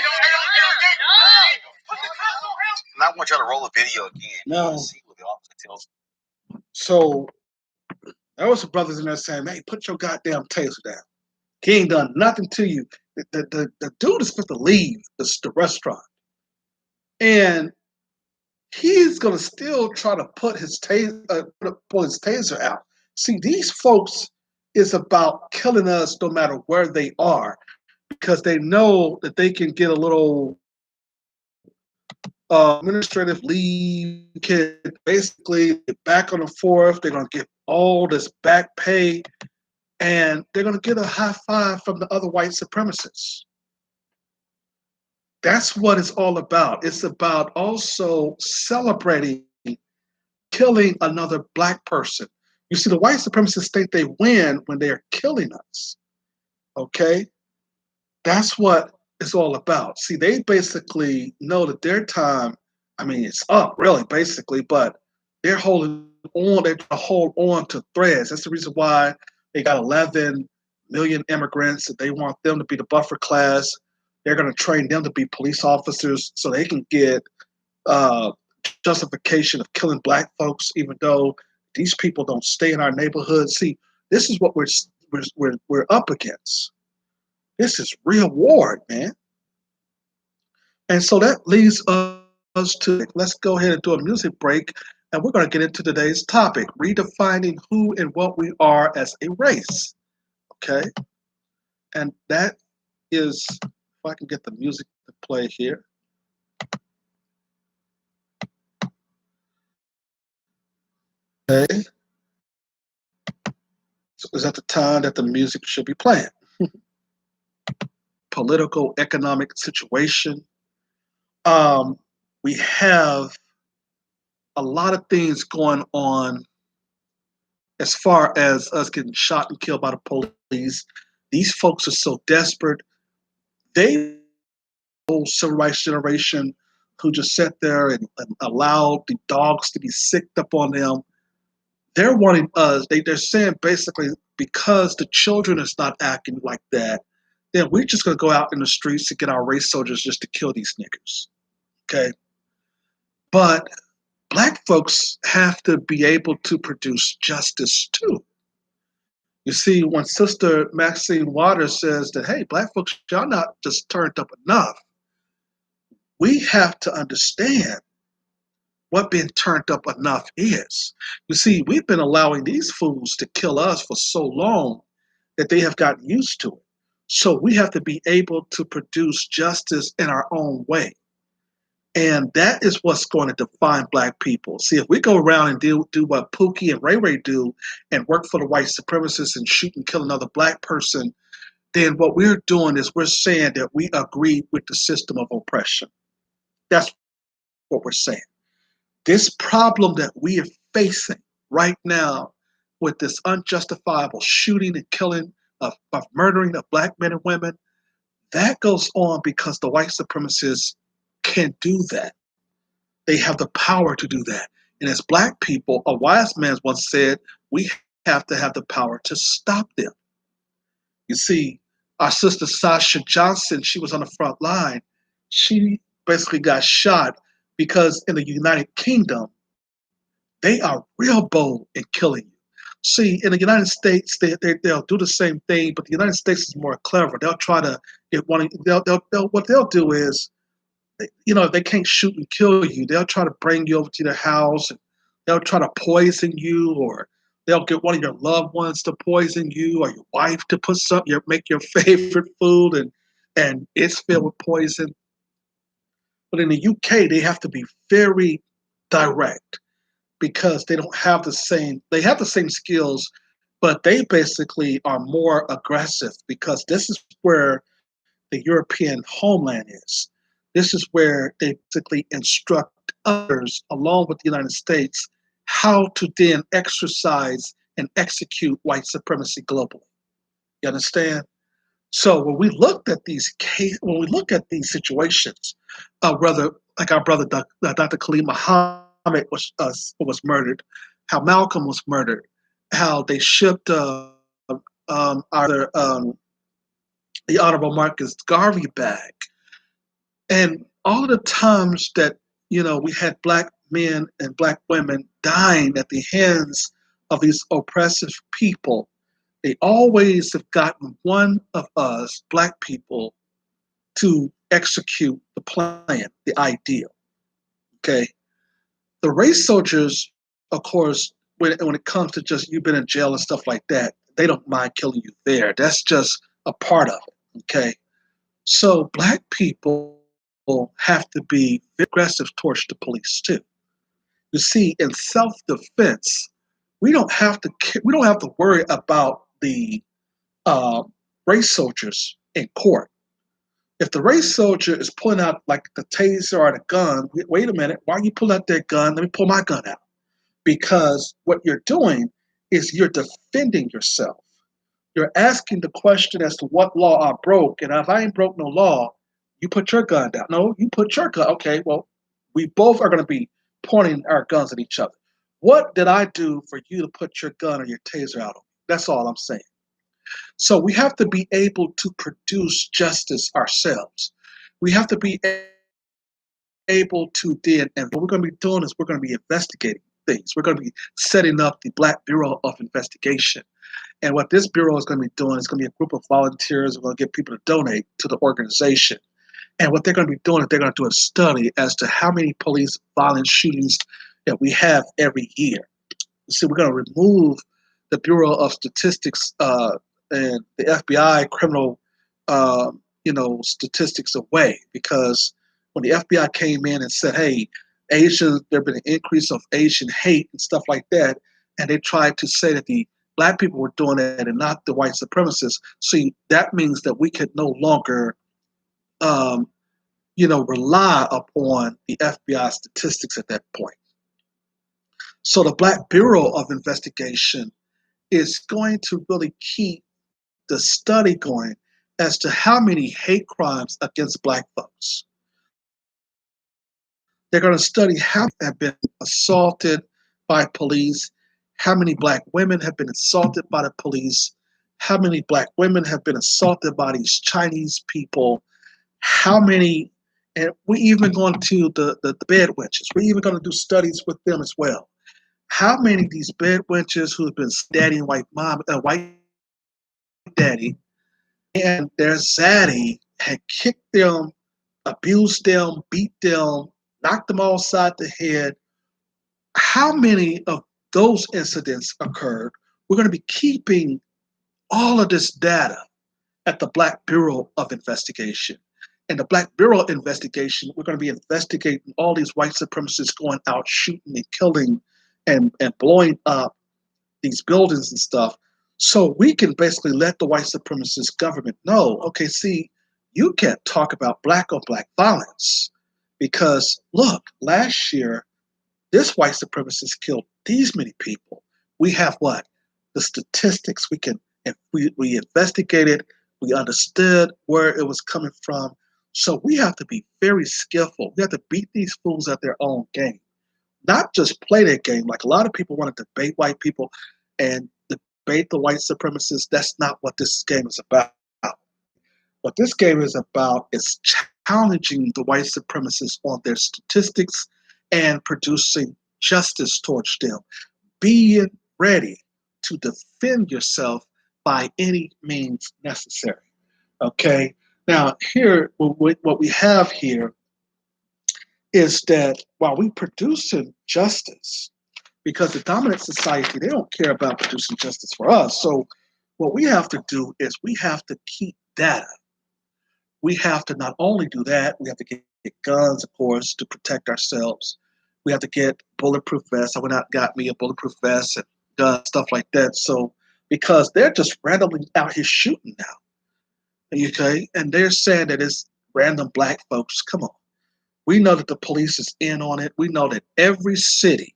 And I want y'all to roll a video again. No. See what the officer tells me. So there was some brothers in there saying, "Hey, put your goddamn taser down. He ain't done nothing to you." The dude is supposed to leave the restaurant, and he's gonna still try to pull his taser out. See, these folks is about killing us no matter where they are, because they know that they can get a little administrative leave, kid, basically back on the fourth. They're going to get all this back pay, and they're going to get a high five from the other white supremacists. That's what it's all about. It's about also celebrating killing another black person. You see, the white supremacists think they win when they are killing us. Okay? That's what it's all about. See, they basically know that their time, I mean, it's up, really, basically, but they're holding on, they're trying to hold on to threads. That's the reason why they got 11 million immigrants, that they want them to be the buffer class. They're going to train them to be police officers so they can get uh, justification of killing black folks, even though these people don't stay in our neighborhoods. See, this is what we're up against. This is real war, man. And so that leads us to, let's go ahead and do a music break, and we're going to get into today's topic, redefining who and what we are as a race. Okay? And that is, if I can get the music to play here. Okay. So is at the time that the music should be playing. Political, economic situation. Um, we have a lot of things going on as far as us getting shot and killed by the police. These folks are so desperate. They, whole civil rights generation, who just sat there and allowed the dogs to be sicked up on them. They're wanting us, they're saying basically, because the children is not acting like that, then we're just going to go out in the streets to get our race soldiers just to kill these niggas. Okay? But black folks have to be able to produce justice too. You see, when Sister Maxine Waters says that, hey, black folks, y'all not just turned up enough, we have to understand what being turned up enough is. You see, we've been allowing these fools to kill us for so long that they have gotten used to it. So we have to be able to produce justice in our own way. And that is what's going to define black people. See, if we go around and do what Pookie and Ray Ray do and work for the white supremacists and shoot and kill another black person, then what we're doing is we're saying that we agree with the system of oppression. That's what we're saying. This problem that we are facing right now with this unjustifiable shooting and killing of murdering of black men and women, that goes on because the white supremacists can do that. They have the power to do that. And as black people, a wise man once said, we have to have the power to stop them. You see, our sister Sasha Johnson, she was on the front line. She basically got shot because in the United Kingdom, they are real bold in killing you. See, in the United States, they'll do the same thing, but the United States is more clever. They'll try to get one. What they'll do is, you know, if they can't shoot and kill you, they'll try to bring you over to their house, and they'll try to poison you, or they'll get one of your loved ones to poison you, or your wife to put make your favorite food, and it's filled with poison. But in the UK, they have to be very direct because they don't have they have the same skills, but they basically are more aggressive because this is where the European homeland is. This is where they basically instruct others, along with the United States, how to then exercise and execute white supremacy globally. You understand? So when we looked at when we look at these situations, brother, like our brother Dr. Khalid Muhammad was murdered, how Malcolm was murdered, how they shipped the Honorable Marcus Garvey back, and all of the times that we had black men and black women dying at the hands of these oppressive people, they always have gotten one of us, black people, to execute the plan, the ideal. Okay? The race soldiers, of course, when it comes to just you've been in jail and stuff like that, they don't mind killing you there. That's just a part of it. Okay? So black people people have to be aggressive towards the police too. You see, in self-defense, we don't have to worry about the uh, race soldiers in court. If the race soldier is pulling out like the taser or the gun, wait a minute, why are you pulling out that gun? Let me pull my gun out. Because what you're doing is you're defending yourself. You're asking the question as to what law I broke, and if I ain't broke no law, you put your gun down. No, you put your gun. Okay, well, we both are going to be pointing our guns at each other. What did I do for you to put your gun or your taser out on me? That's all I'm saying. So we have to be able to produce justice ourselves. We have to be able to then, and what we're going to be doing is we're going to be investigating things. We're going to be setting up the Black Bureau of Investigation. And what this bureau is going to be doing is going to be a group of volunteers. We're going to get people to donate to the organization. And what they're going to be doing is they're going to do a study as to how many police violence shootings that we have every year. See, we're going to remove the Bureau of Statistics and the FBI criminal, statistics away, because when the FBI came in and said, "Hey, Asian, there's been an increase of Asian hate and stuff like that," and they tried to say that the Black people were doing that and not the white supremacists. See, that means that we could no longer, rely upon the FBI statistics at that point. So the Black Bureau of Investigation is going to really keep the study going as to how many hate crimes against Black folks. They're going to study how many have been assaulted by police, how many Black women have been assaulted by the police, how many Black women have been assaulted by these Chinese people, how many, and we're even going to the bed wenches. We're even going to do studies with them as well. How many of these bed wenches who have been daddy and white daddy, and their zaddy had kicked them, abused them, beat them, knocked them all side the head. How many of those incidents occurred? We're going to be keeping all of this data at the Black Bureau of Investigation. And the Black Bureau of Investigation, we're going to be investigating all these white supremacists going out shooting and killing and blowing up these buildings and stuff. So we can basically let the white supremacist government know, okay, see, you can't talk about Black on Black violence because look, last year, this white supremacist killed these many people. We have what? The statistics. We investigated, we understood where it was coming from. So we have to be very skillful. We have to beat these fools at their own game. Not just play their game. Like a lot of people want to debate white people and debate the white supremacists. That's not what this game is about. What this game is about is challenging the white supremacists on their statistics and producing justice towards them. Being ready to defend yourself by any means necessary. Okay? Now, here, what we have here is that while we producing justice, because the dominant society, they don't care about producing justice for us. So what we have to do is we have to keep data. We have to not only do that, we have to get guns, of course, to protect ourselves. We have to get bulletproof vests. I went out and got me a bulletproof vest and guns, stuff like that. So because they're just randomly out here shooting now. Okay? And they're saying that it's random Black folks. Come on. We know that the police is in on it. We know that every city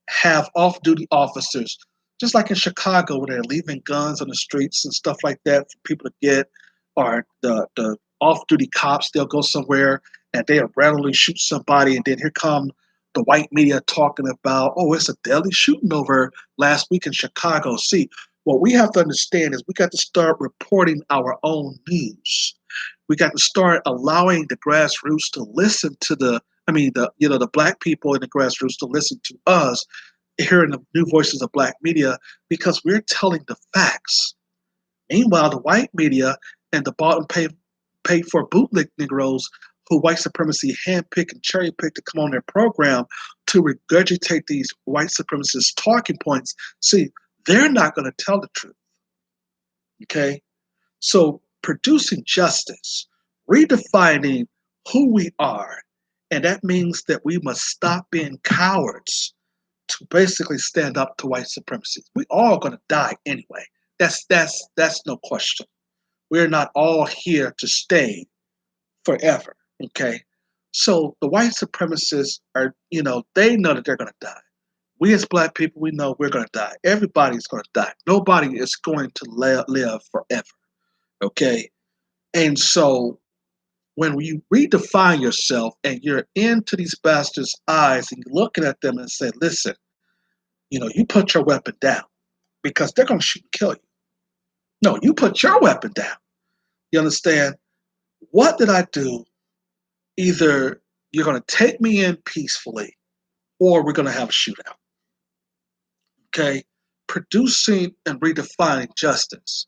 have off-duty officers, just like in Chicago, where they're leaving guns on the streets and stuff like that for people to get, or the off-duty cops, they'll go somewhere and they'll randomly shoot somebody, and then here come the white media talking about, oh, it's a deadly shooting over last week in Chicago. See, what we have to understand is we got to start reporting our own news. We got to start allowing the grassroots to listen to the Black people in the grassroots to listen to us, hearing the new voices of Black media, because we're telling the facts. Meanwhile, the white media and the bottom pay for bootleg Negroes who white supremacy handpick and cherry pick to come on their program to regurgitate these white supremacist talking points. See, they're not going to tell the truth. Okay? So producing justice, redefining who we are. And that means that we must stop being cowards to basically stand up to white supremacy. We all gonna die anyway. That's no question. We're not all here to stay forever. Okay. So the white supremacists are, they know that they're gonna die. We as black people, we know we're gonna die. Everybody's gonna die. Nobody is going to live forever. Okay. And so when you redefine yourself and you're into these bastards' eyes and you're looking at them and say, listen, you put your weapon down because they're going to shoot and kill you. No, you put your weapon down. You understand? What did I do? Either you're going to take me in peacefully or we're going to have a shootout. Okay? Producing and redefining justice.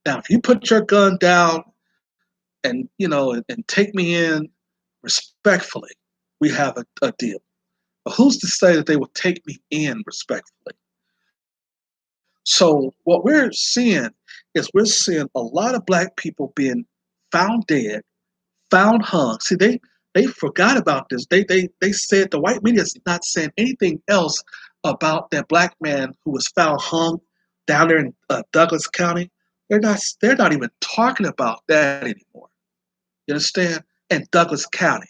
Now, if you put your gun down and take me in respectfully, we have a deal. But who's to say that they will take me in respectfully? So what we're seeing a lot of black people being found dead, found hung. See, they forgot about this. They said the white media is not saying anything else about that black man who was found hung down there in Douglas County. They're not even talking about that anymore. You understand? In Douglas County,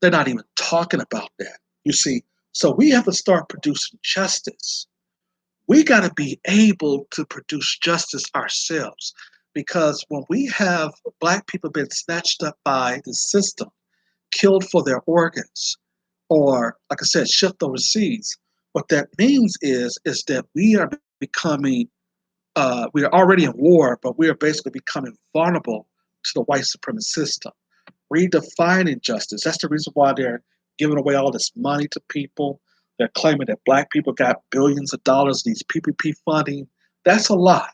they're not even talking about that. You see, so we have to start producing justice. We got to be able to produce justice ourselves because when we have black people been snatched up by the system, killed for their organs, or like I said, shipped overseas, what that means is that we are becoming, we are already in war, but we are basically becoming vulnerable to the white supremacist system. Redefining justice. That's the reason why they're giving away all this money to people. They're claiming that black people got billions of dollars, these PPP funding. That's a lie.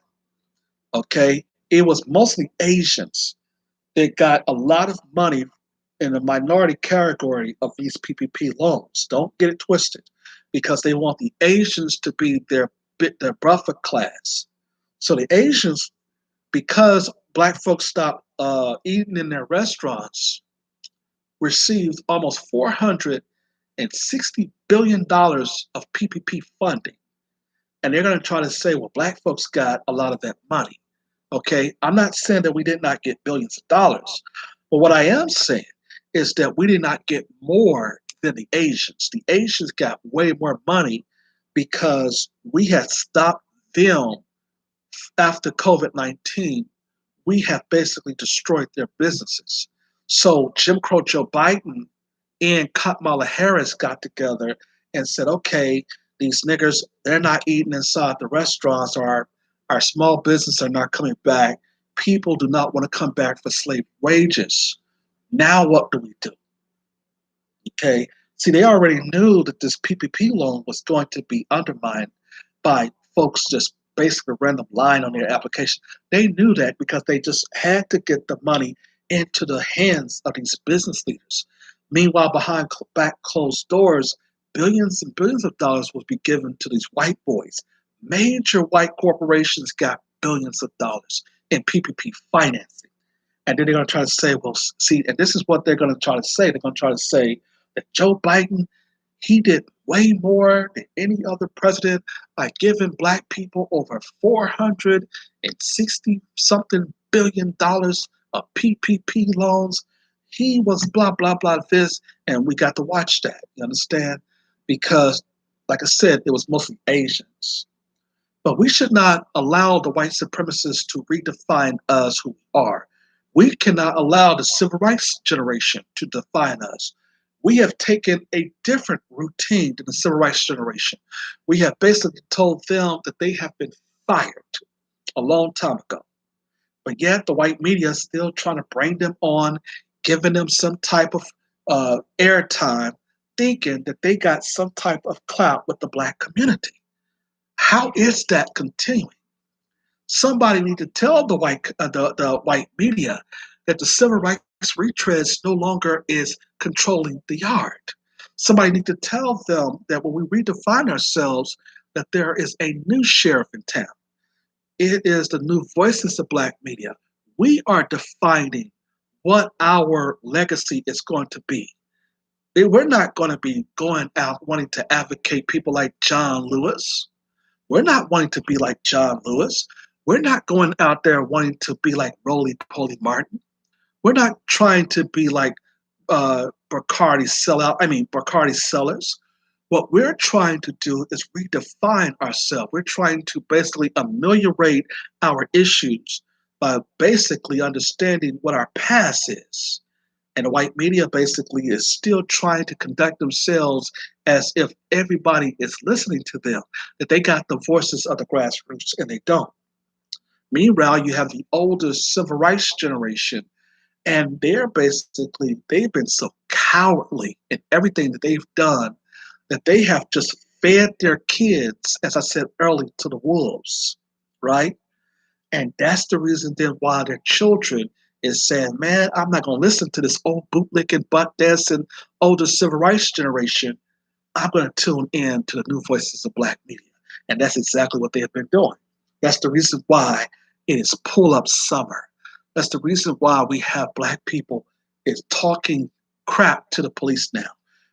Okay. It was mostly Asians that got a lot of money in the minority category of these PPP loans. Don't get it twisted because they want the Asians to be their buffer class. So the Asians, because black folks stopped eating in their restaurants, received almost $460 billion of PPP funding. And they're going to try to say, well, black folks got a lot of that money. Okay, I'm not saying that we did not get billions of dollars, but what I am saying is that we did not get more than the Asians. The Asians got way more money because we had stopped them after COVID-19. We have basically destroyed their businesses. So Jim Crow Joe Biden and Kamala Harris got together and said, okay, these niggers, they're not eating inside the restaurants, or our small business are not coming back. People do not want to come back for slave wages. Now what do we do? Okay. See, they already knew that this PPP loan was going to be undermined by folks just basically random lying on their application. They knew that because they just had to get the money into the hands of these business leaders. Meanwhile, behind back closed doors, billions and billions of dollars would be given to these white boys. Major white corporations got billions of dollars in PPP financing. And then they're going to try to say, well, see, and this is what they're going to try to say. They're going to try to say that Joe Biden, he did way more than any other president by giving black people over 460 something billion of PPP loans. He was blah, blah, blah, this, and we got to watch that. You understand? Because, like I said, it was mostly Asians. But we should not allow the white supremacists to redefine us who we are. We cannot allow the civil rights generation to define us. We have taken a different routine than the civil rights generation. We have basically told them that they have been fired a long time ago. But yet the white media is still trying to bring them on, giving them some type of airtime, thinking that they got some type of clout with the black community. How is that continuing? Somebody need to tell the white media that the civil rights retreads no longer is controlling the yard. Somebody need to tell them that when we redefine ourselves, that there is a new sheriff in town. It is the new voices of black media. We are defining what our legacy is going to be. We're not going to be going out wanting to advocate people like John Lewis. We're not wanting to be like John Lewis. We're not going out there wanting to be like Roly Poly Martin. We're not trying to be like Bacardi sellers. What we're trying to do is redefine ourselves. We're trying to basically ameliorate our issues by basically understanding what our past is. And the white media basically is still trying to conduct themselves as if everybody is listening to them, that they got the voices of the grassroots, and they don't. Meanwhile, you have the older civil rights generation, and they've been so cowardly in everything that they've done that they have just fed their kids, as I said earlier, to the wolves, right? And that's the reason then why their children is saying, man, I'm not going to listen to this old bootlicking, butt dancing, older civil rights generation. I'm going to tune in to the new voices of black media. And that's exactly what they have been doing. That's the reason why it is pull up summer. That's the reason why we have black people is talking crap to the police now.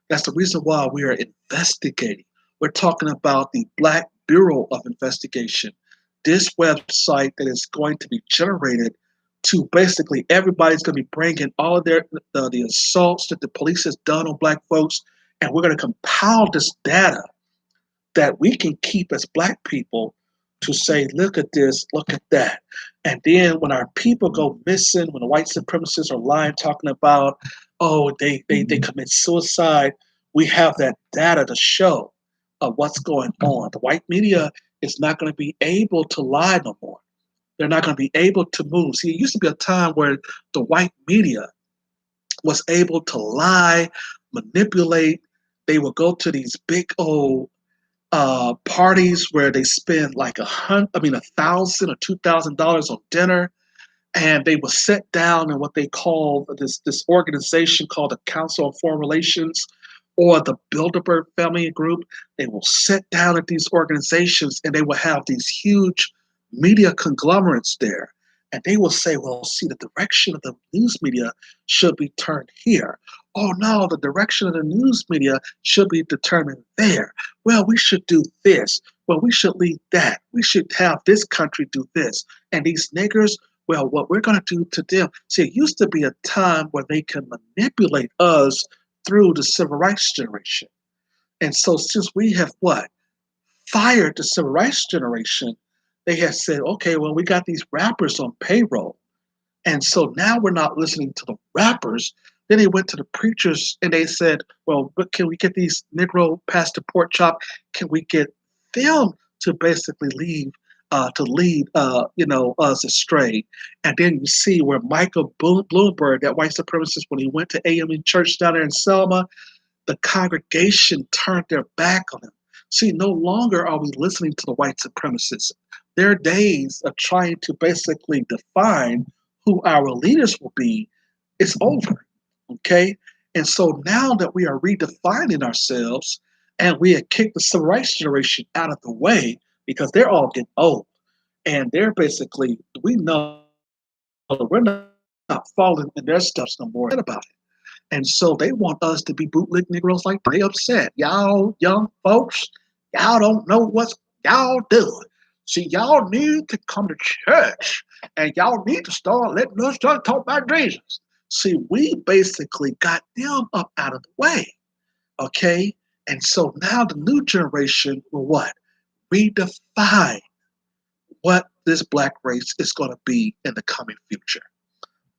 That's the reason why we are investigating. We're talking about the Black Bureau of Investigation, this website that is going to be generated to basically everybody's going to be bringing all of the assaults that the police has done on black folks, and we're going to compile this data that we can keep as black people to say, look at this, look at that. And then when our people go missing, when the white supremacists are lying, talking about, oh, they commit suicide, we have that data to show of what's going on. The white media is not going to be able to lie no more. They're not going to be able to move. See, it used to be a time where the white media was able to lie, manipulate. They would go to these big old parties where they spend like $1,000 or $2,000 on dinner, and they will sit down in what they call this organization called the Council on Foreign Relations or the Bilderberg Family Group. They will sit down at these organizations and they will have these huge media conglomerates there. And they will say, well, see, the direction of the news media should be turned here. Oh, no, the direction of the news media should be determined there. Well, we should do this. Well, we should lead that. We should have this country do this. And these niggers, well, what we're going to do to them. See, it used to be a time where they can manipulate us through the civil rights generation. And so since we have what? Fired the civil rights generation, they have said, okay, well, we got these rappers on payroll. And so now we're not listening to the rappers. Then they went to the preachers and they said, well, but can we get these Negro pastor pork chop? Can we get them to basically lead us astray? And then you see where Michael Bloomberg, that white supremacist, when he went to AME Church down there in Selma, the congregation turned their back on him. See, no longer are we listening to the white supremacists. Their days of trying to basically define who our leaders will be is over. Okay? And so now that we are redefining ourselves and we have kicked the civil rights generation out of the way because they're all getting old and they're basically, we know that we're not following in their steps no more about it. And so they want us to be bootleg Negroes like they upset. Y'all young folks, y'all don't know what y'all doing. See, y'all need to come to church and y'all need to start letting us start talking about Jesus. See, we basically got them up out of the way. Okay? And so now the new generation will what? Redefine what this black race is going to be in the coming future.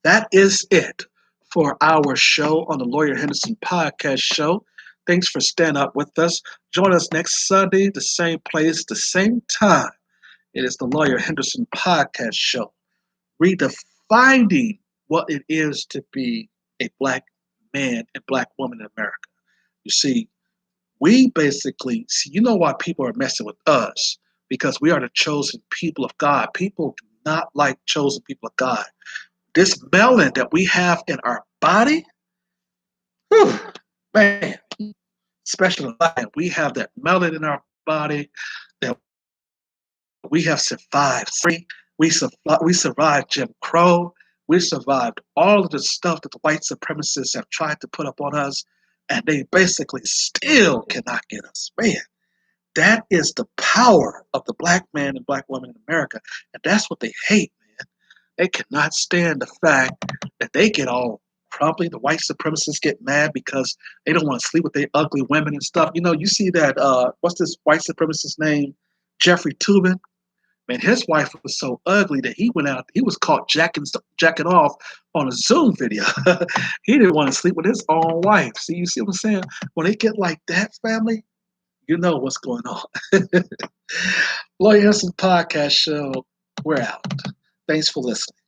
That is it for our show on the Lawyer Henderson podcast show. Thanks for staying up with us. Join us next Sunday, the same place, the same time. It is the Lawyer Henderson podcast show, redefining what it is to be a black man and black woman in America. You see, we basically see, you know why people are messing with us? Because we are the chosen people of God. People do not like chosen people of God. This melanin that we have in our body, whew, man, special life. We have that melanin in our body that we have survived. We survived Jim Crow. We survived all of the stuff that the white supremacists have tried to put up on us, and they basically still cannot get us. Man, that is the power of the black man and black woman in America, and that's what they hate, man. They cannot stand the fact that they get all crumbly. The white supremacists get mad because they don't want to sleep with their ugly women and stuff. You know, you see that, what's this white supremacist name? Jeffrey Tubin. Man, his wife was so ugly that he went out, he was caught jacking off on a Zoom video. He didn't want to sleep with his own wife. See, you see what I'm saying? When they get like that, family, you know what's going on. Lloyd Henderson Podcast Show. We're out. Thanks for listening.